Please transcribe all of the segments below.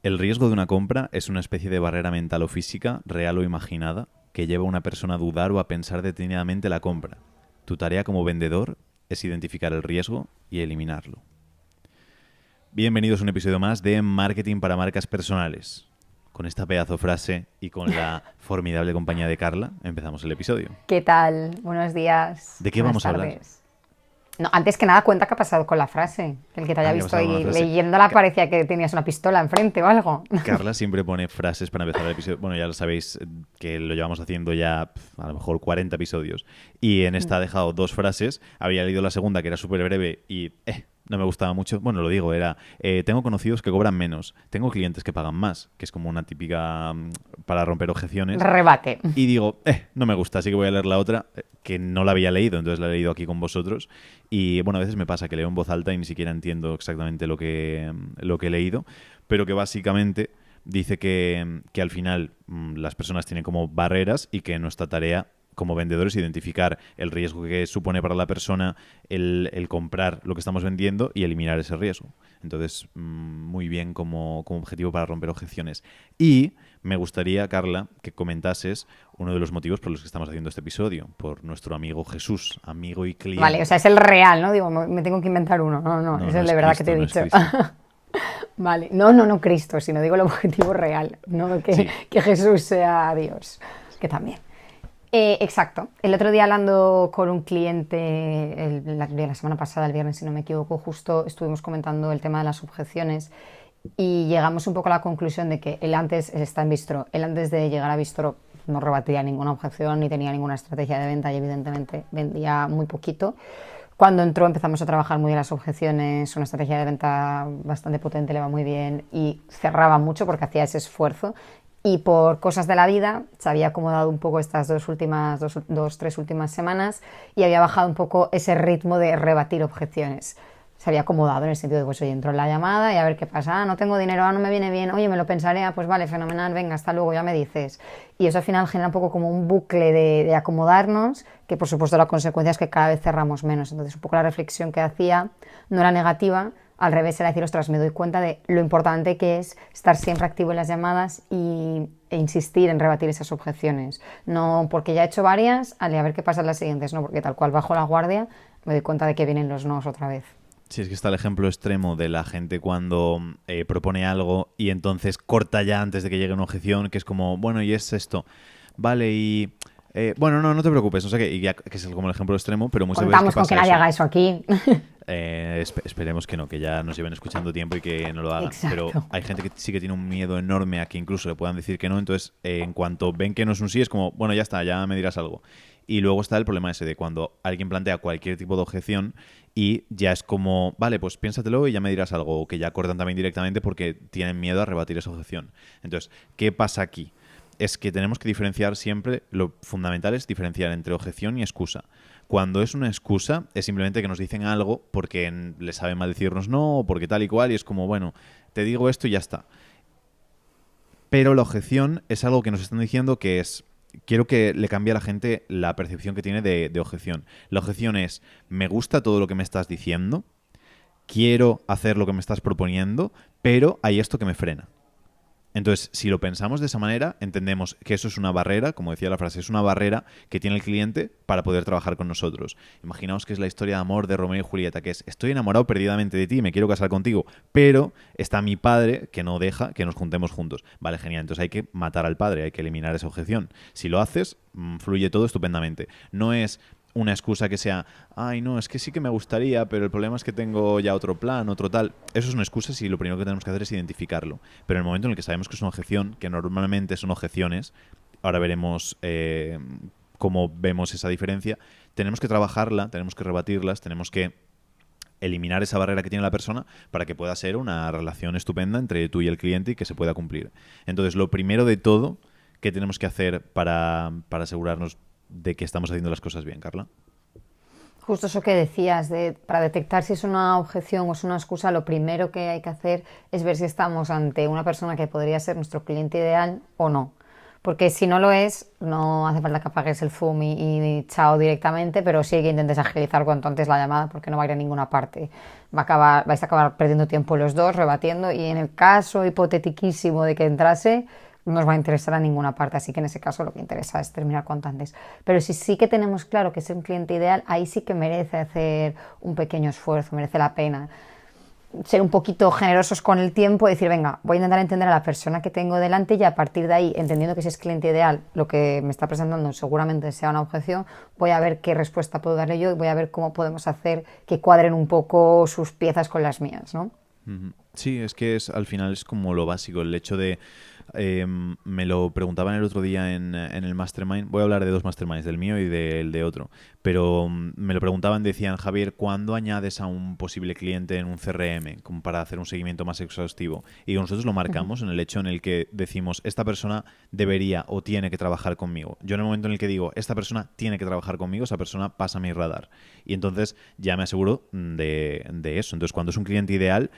El riesgo de una compra es una especie de barrera mental o física, real o imaginada, que lleva a una persona a dudar o a pensar detenidamente la compra. Tu tarea como vendedor es identificar el riesgo y eliminarlo. Bienvenidos a un episodio más de Marketing para Marcas Personales. Con esta pedazo frase y con la formidable compañía de Carla, empezamos el episodio. ¿Qué tal? Buenos días, ¿De qué buenas vamos a hablar? tardes. No, antes que nada, cuenta qué ha pasado con la frase. El que te haya ¿Qué ha visto pasado con la ahí frase? leyéndola parecía que tenías una pistola enfrente o algo. Carla siempre pone frases para empezar el episodio. Bueno, ya lo sabéis que lo llevamos haciendo ya a lo mejor 40 episodios. Y en esta ha dejado dos frases. Había leído la segunda, que era súper breve y no me gustaba mucho. Bueno, lo digo, era tengo conocidos que cobran menos. Tengo clientes que pagan más, que es como una típica para romper objeciones. Rebate. Y digo, no me gusta, así que voy a leer la otra, que no la había leído, entonces la he leído aquí con vosotros. Y bueno, a veces me pasa que leo en voz alta y ni siquiera entiendo exactamente lo que he leído, pero que básicamente dice que al final las personas tienen como barreras y que nuestra tarea como vendedores identificar el riesgo que supone para la persona el comprar lo que estamos vendiendo y eliminar ese riesgo. Entonces, muy bien como objetivo para romper objeciones. Y me gustaría, Carla, que comentases uno de los motivos por los que estamos haciendo este episodio, por nuestro amigo Jesús, amigo y cliente. Vale, o sea, es el real, ¿no? Digo, me tengo que inventar uno. No, no, No, es no el es de verdad que Cristo, te he no es dicho. Cristo. Vale, no Cristo, sino digo el objetivo real, no Sí. que Jesús sea Dios, que también. Exacto. El otro día hablando con un cliente, la semana pasada, el viernes, si no me equivoco, justo estuvimos comentando el tema de las objeciones y llegamos un poco a la conclusión de que él antes está en Bistro. Él antes de llegar a Bistro no rebatía ninguna objeción ni tenía ninguna estrategia de venta y evidentemente vendía muy poquito. Cuando entró empezamos a trabajar muy bien las objeciones, una estrategia de venta bastante potente, le va muy bien y cerraba mucho porque hacía ese esfuerzo. Y por cosas de la vida se había acomodado un poco estas tres últimas semanas y había bajado un poco ese ritmo de rebatir objeciones. Se había acomodado en el sentido de, pues oye, entro en la llamada y a ver qué pasa. No tengo dinero, no me viene bien. Oye, me lo pensaré, pues vale, fenomenal, venga, hasta luego, ya me dices. Y eso al final genera un poco como un bucle de acomodarnos, que por supuesto la consecuencia es que cada vez cerramos menos. Entonces un poco la reflexión que hacía no era negativa, al revés era decir, ostras, me doy cuenta de lo importante que es estar siempre activo en las llamadas e insistir en rebatir esas objeciones. No porque ya he hecho varias, a ver qué pasa en las siguientes, no, porque tal cual bajo la guardia me doy cuenta de que vienen los nos otra vez. Sí, es que está el ejemplo extremo de la gente cuando propone algo y entonces corta ya antes de que llegue una objeción, que es como, bueno, y es esto. Vale, y... bueno, no te preocupes, no sé qué, y ya, que es como el ejemplo extremo, pero muchas veces que Contamos con que pasa nadie eso. haga eso aquí. Esperemos que no, que ya nos lleven escuchando tiempo y que no lo hagan. Pero Exacto. hay gente que sí que tiene un miedo enorme a que incluso le puedan decir que no. Entonces, en cuanto ven que no es un sí, es como, bueno, ya está, ya me dirás algo. Y luego está el problema ese de cuando alguien plantea cualquier tipo de objeción y ya es como, vale, pues piénsatelo y ya me dirás algo. O que ya cortan también directamente porque tienen miedo a rebatir esa objeción. Entonces, ¿qué pasa aquí? Es que tenemos que diferenciar siempre, lo fundamental es diferenciar entre objeción y excusa. Cuando es una excusa, es simplemente que nos dicen algo porque les sabe mal decirnos no o porque tal y cual, y es como, bueno, te digo esto y ya está. Pero la objeción es algo que nos están diciendo que es... Quiero que le cambie a la gente la percepción que tiene de objeción. La objeción es, me gusta todo lo que me estás diciendo, quiero hacer lo que me estás proponiendo, pero hay esto que me frena. Entonces, si lo pensamos de esa manera, entendemos que eso es una barrera, como decía la frase, es una barrera que tiene el cliente para poder trabajar con nosotros. Imaginaos que es la historia de amor de Romeo y Julieta, que es, estoy enamorado perdidamente de ti, me quiero casar contigo, pero está mi padre que no deja que nos juntemos juntos. Vale, genial, entonces hay que matar al padre, hay que eliminar esa objeción. Si lo haces, fluye todo estupendamente. No es una excusa que sea, ay, no, es que sí que me gustaría, pero el problema es que tengo ya otro plan, otro tal. Eso es una excusa si lo primero que tenemos que hacer es identificarlo. Pero en el momento en el que sabemos que es una objeción, que normalmente son objeciones, ahora veremos cómo vemos esa diferencia, tenemos que trabajarla, tenemos que rebatirlas, tenemos que eliminar esa barrera que tiene la persona para que pueda ser una relación estupenda entre tú y el cliente y que se pueda cumplir. Entonces, lo primero de todo que tenemos que hacer para asegurarnos de que estamos haciendo las cosas bien, Carla. Justo eso que decías, para detectar si es una objeción o es una excusa, lo primero que hay que hacer es ver si estamos ante una persona que podría ser nuestro cliente ideal o no. Porque si no lo es, no hace falta que apagues el Zoom y chao directamente, pero sí que intentes agilizar cuanto antes la llamada porque no va a ir a ninguna parte. Vais a acabar perdiendo tiempo los dos, rebatiendo, y en el caso hipotetiquísimo de que entrase, no os va a interesar a ninguna parte, así que en ese caso lo que interesa es terminar cuanto antes. Pero si sí que tenemos claro que es un cliente ideal, ahí sí que merece hacer un pequeño esfuerzo, merece la pena ser un poquito generosos con el tiempo y decir, venga, voy a intentar entender a la persona que tengo delante y a partir de ahí, entendiendo que si es cliente ideal, lo que me está presentando seguramente sea una objeción, voy a ver qué respuesta puedo darle yo y voy a ver cómo podemos hacer que cuadren un poco sus piezas con las mías, ¿no? Sí, es que al final es como lo básico, el hecho de... me lo preguntaban el otro día en el Mastermind. Voy a hablar de dos Masterminds, del mío y del de otro. Pero me lo preguntaban, decían, Javier, ¿cuándo añades a un posible cliente en un CRM como para hacer un seguimiento más exhaustivo? Y nosotros lo marcamos en el hecho en el que decimos, esta persona debería o tiene que trabajar conmigo. Yo en el momento en el que digo, esta persona tiene que trabajar conmigo, esa persona pasa mi radar. Y entonces ya me aseguro de eso. Entonces, cuando es un cliente ideal,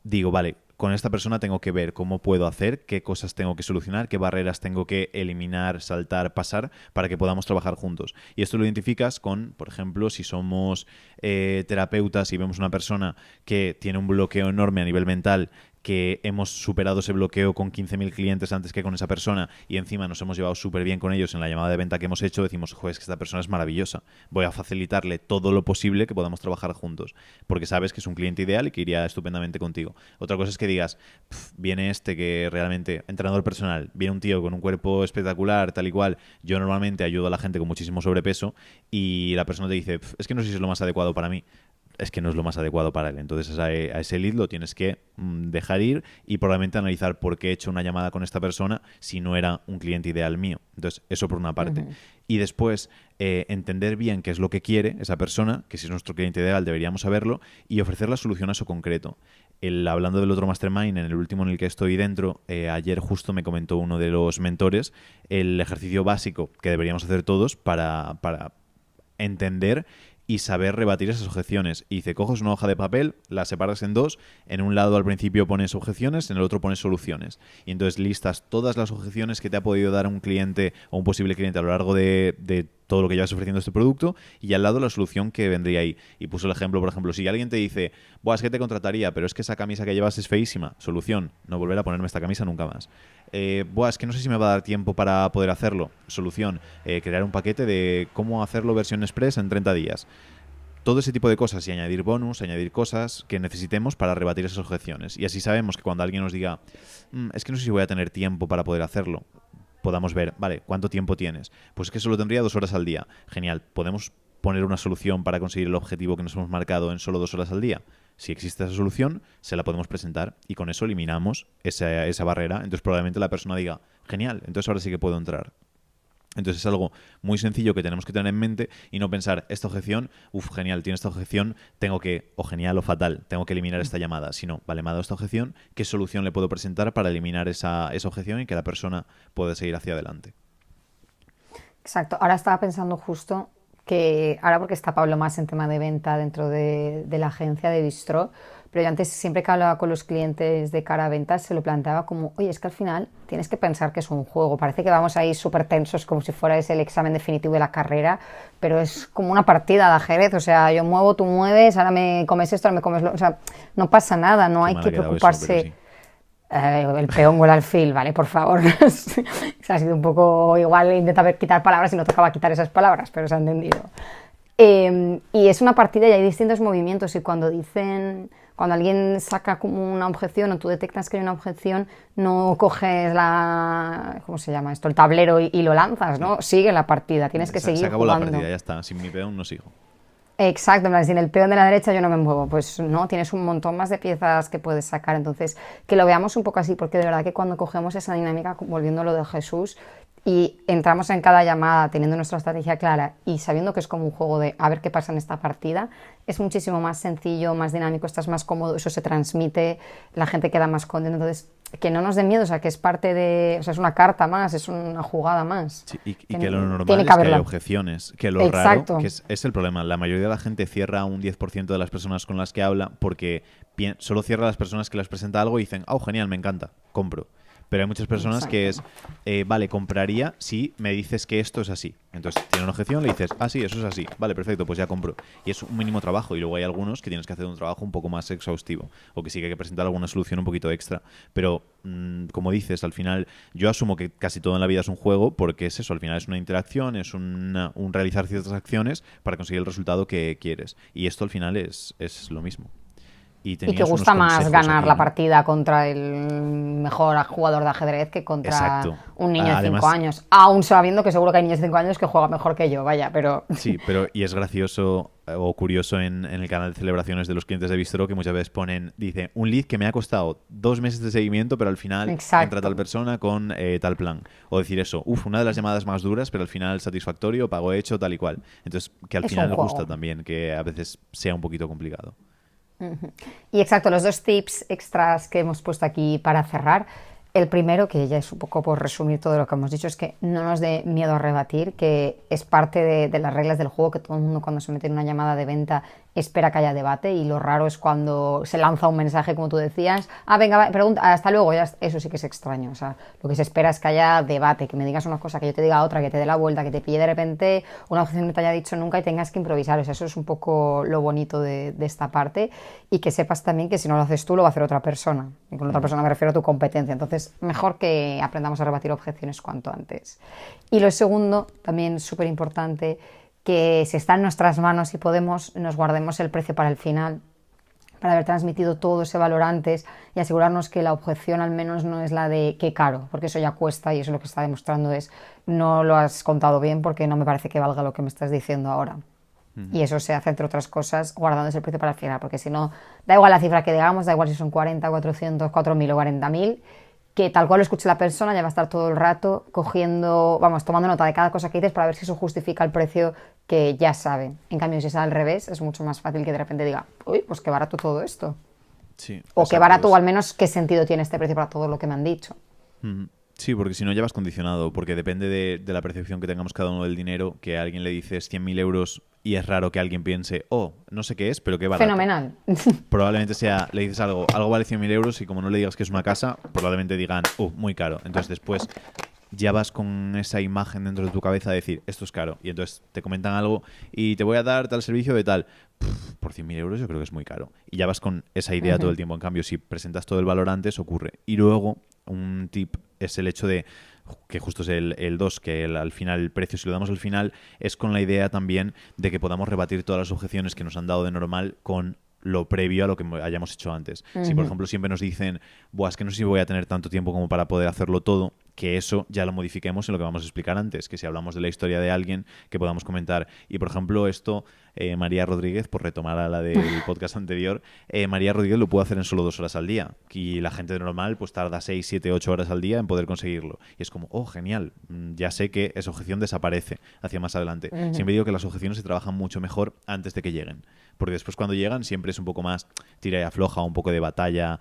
digo, vale, con esta persona tengo que ver cómo puedo hacer, qué cosas tengo que solucionar, qué barreras tengo que eliminar, saltar, pasar para que podamos trabajar juntos. Y esto lo identificas con, por ejemplo, si somos terapeutas y vemos una persona que tiene un bloqueo enorme a nivel mental, que hemos superado ese bloqueo con 15.000 clientes antes que con esa persona y encima nos hemos llevado súper bien con ellos en la llamada de venta que hemos hecho, decimos, joder, es que esta persona es maravillosa. Voy a facilitarle todo lo posible que podamos trabajar juntos, porque sabes que es un cliente ideal y que iría estupendamente contigo. Otra cosa es que digas, viene este que realmente, entrenador personal, viene un tío con un cuerpo espectacular, tal y cual, yo normalmente ayudo a la gente con muchísimo sobrepeso y la persona te dice, es que no sé si es lo más adecuado para mí. Es que no es lo más adecuado para él. Entonces a ese lead lo tienes que dejar ir y probablemente analizar por qué he hecho una llamada con esta persona si no era un cliente ideal mío. Entonces eso por una parte. Y después entender bien qué es lo que quiere esa persona, que si es nuestro cliente ideal deberíamos saberlo, y ofrecer la solución a eso concreto. Hablando del otro Mastermind, en el último en el que estoy dentro, ayer justo me comentó uno de los mentores el ejercicio básico que deberíamos hacer todos para entender y saber rebatir esas objeciones. Y dice, coges una hoja de papel, la separas en dos, en un lado al principio pones objeciones, en el otro pones soluciones. Y entonces listas todas las objeciones que te ha podido dar un cliente o un posible cliente a lo largo de todo lo que llevas ofreciendo este producto y al lado la solución que vendría ahí. Y puso el ejemplo, por ejemplo, si alguien te dice, buah, es que te contrataría, pero es que esa camisa que llevas es feísima. Solución, no volver a ponerme esta camisa nunca más. Buah, es que no sé si me va a dar tiempo para poder hacerlo. Solución, crear un paquete de cómo hacerlo versión express en 30 días. Todo ese tipo de cosas y añadir bonus, añadir cosas que necesitemos para rebatir esas objeciones. Y así sabemos que cuando alguien nos diga, es que no sé si voy a tener tiempo para poder hacerlo, podamos ver, vale, ¿cuánto tiempo tienes? Pues es que solo tendría 2 horas al día. Genial, ¿podemos poner una solución para conseguir el objetivo que nos hemos marcado en solo 2 horas al día? Si existe esa solución, se la podemos presentar y con eso eliminamos esa barrera. Entonces probablemente la persona diga, genial, entonces ahora sí que puedo entrar. Entonces es algo muy sencillo que tenemos que tener en mente y no pensar, esta objeción, genial, tiene esta objeción, tengo que, o genial o fatal, tengo que eliminar esta llamada. Sino, vale, me ha dado esta objeción, ¿qué solución le puedo presentar para eliminar esa objeción y que la persona pueda seguir hacia adelante? Exacto. Ahora estaba pensando justo que, ahora porque está Pablo más en tema de venta dentro de la agencia de Bistro, pero yo antes siempre que hablaba con los clientes de cara a ventas se lo planteaba como, oye, es que al final tienes que pensar que es un juego. Parece que vamos ahí súper tensos como si fuera ese el examen definitivo de la carrera, pero es como una partida de ajedrez. O sea, yo muevo, tú mueves, ahora me comes esto, ahora me comes lo... O sea, no pasa nada, no hay que preocuparse. Eso, el peón o el alfil, ¿vale? Por favor. Ha sido un poco igual, intentaba quitar palabras y no tocaba quitar esas palabras, pero se ha entendido. Y es una partida y hay distintos movimientos y cuando alguien saca como una objeción o tú detectas que hay una objeción, no coges ¿cómo se llama esto? El tablero y lo lanzas, ¿no? Sigue la partida, tienes que seguir jugando. Se acabó la partida, ya está. Sin mi peón no sigo. Exacto, en plan, sin el peón de la derecha yo no me muevo, pues no, tienes un montón más de piezas que puedes sacar, entonces que lo veamos un poco así, porque de verdad que cuando cogemos esa dinámica, volviendo a lo de Jesús, y entramos en cada llamada teniendo nuestra estrategia clara y sabiendo que es como un juego de a ver qué pasa en esta partida, es muchísimo más sencillo, más dinámico, estás más cómodo, eso se transmite, la gente queda más contenta, entonces que no nos dé miedo, o sea, que es parte de, o sea, es una carta más, es una jugada más. Sí, y que lo normal es que hay objeciones, que lo Exacto. raro, que es el problema, la mayoría de la gente cierra un 10% de las personas con las que habla porque solo cierra a las personas que les presenta algo y dicen, genial, me encanta, compro. Pero hay muchas personas que es, vale, compraría si me dices que esto es así. Entonces, tiene una objeción, le dices, sí, eso es así. Vale, perfecto, pues ya compro. Y es un mínimo trabajo. Y luego hay algunos que tienes que hacer un trabajo un poco más exhaustivo. O que sí que hay que presentar alguna solución un poquito extra. Pero, como dices, al final, yo asumo que casi todo en la vida es un juego porque es eso. Al final es una interacción, es un realizar ciertas acciones para conseguir el resultado que quieres. Y esto al final es lo mismo. Y que tenías unos gusta más consejos ganar aquí, la ¿no? partida contra el mejor jugador de ajedrez que contra Exacto. un niño de 5 Además, años. Aún sabiendo que seguro que hay niños de 5 años que juegan mejor que yo, vaya, pero... sí, pero y es gracioso o curioso en el canal de celebraciones de los clientes de Bistro que muchas veces dice, un lead que me ha costado 2 meses de seguimiento, pero al final entra tal persona con tal plan. O decir eso, una de las llamadas más duras, pero al final satisfactorio, pago hecho, tal y cual. Entonces, que al final gusta también, que a veces sea un poquito complicado. Y exacto, los 2 tips extras que hemos puesto aquí para cerrar. El primero, que ya es un poco por resumir todo lo que hemos dicho, es que no nos dé miedo a rebatir, que es parte de las reglas del juego, que todo el mundo cuando se mete en una llamada de venta espera que haya debate, y lo raro es cuando se lanza un mensaje, como tú decías, venga, va, pregunta, hasta luego, ya, eso sí que es extraño. O sea, lo que se espera es que haya debate, que me digas una cosa, que yo te diga otra, que te dé la vuelta, que te pille de repente una objeción que no te haya dicho nunca y tengas que improvisar. O sea, eso es un poco lo bonito de esta parte, y que sepas también que si no lo haces tú, lo va a hacer otra persona, y con otra persona me refiero a tu competencia. Entonces, mejor que aprendamos a rebatir objeciones cuanto antes. Y lo segundo, también súper importante, que si está en nuestras manos y podemos, nos guardemos el precio para el final, para haber transmitido todo ese valor antes y asegurarnos que la objeción al menos no es la de qué caro, porque eso ya cuesta, y eso lo que está demostrando es no lo has contado bien porque no me parece que valga lo que me estás diciendo ahora. Y eso se hace, entre otras cosas, guardándose el precio para el final, porque si no, da igual la cifra que digamos, da igual si son 40, 400, 4.000 o 40.000, que tal cual lo escuche la persona ya va a estar todo el rato tomando nota de cada cosa que dices para ver si eso justifica el precio que ya sabe. En cambio, si es al revés, es mucho más fácil que de repente diga, uy, pues qué barato todo esto. Sí, o qué barato, o al menos qué sentido tiene este precio para todo lo que me han dicho. Sí, porque si no ya vas condicionado, porque depende de la percepción que tengamos cada uno del dinero, que a alguien le dices 100.000 euros y es raro que alguien piense, no sé qué es, pero qué barato. Fenomenal. Probablemente le dices algo vale 100.000 euros y como no le digas que es una casa, probablemente digan, muy caro. Entonces después ya vas con esa imagen dentro de tu cabeza de decir, esto es caro. Y entonces te comentan algo y te voy a dar tal servicio de tal. Por 100.000 euros yo creo que es muy caro. Y ya vas con esa idea todo el tiempo. En cambio, si presentas todo el valor antes, ocurre. Y luego, un tip es el hecho de, que justo es el 2, que al final el precio, si lo damos al final, es con la idea también de que podamos rebatir todas las objeciones que nos han dado de normal con lo previo a lo que hayamos hecho antes. Si, por ejemplo, siempre nos dicen, es que no sé si voy a tener tanto tiempo como para poder hacerlo todo, que eso ya lo modifiquemos en lo que vamos a explicar antes, que si hablamos de la historia de alguien, que podamos comentar. Y, por ejemplo, esto, María Rodríguez, por retomar a la del podcast anterior, María Rodríguez lo puede hacer en solo 2 horas al día. Y la gente de normal pues tarda 6, 7, 8 horas al día en poder conseguirlo. Y es como, genial, ya sé que esa objeción desaparece hacia más adelante. Siempre digo que las objeciones se trabajan mucho mejor antes de que lleguen. Porque después cuando llegan siempre es un poco más tira y afloja, un poco de batalla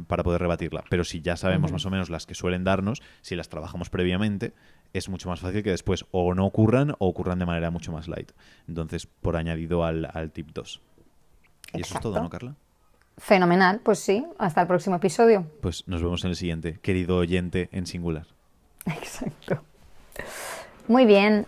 para poder rebatirla. Pero si ya sabemos más o menos las que suelen darnos, si las trabajamos previamente, es mucho más fácil que después o no ocurran o ocurran de manera mucho más light. Entonces, por añadido al tip 2. Y eso es todo, ¿no, Carla? Fenomenal, pues sí, hasta el próximo episodio. Pues nos vemos en el siguiente, querido oyente en singular. Exacto. Muy bien.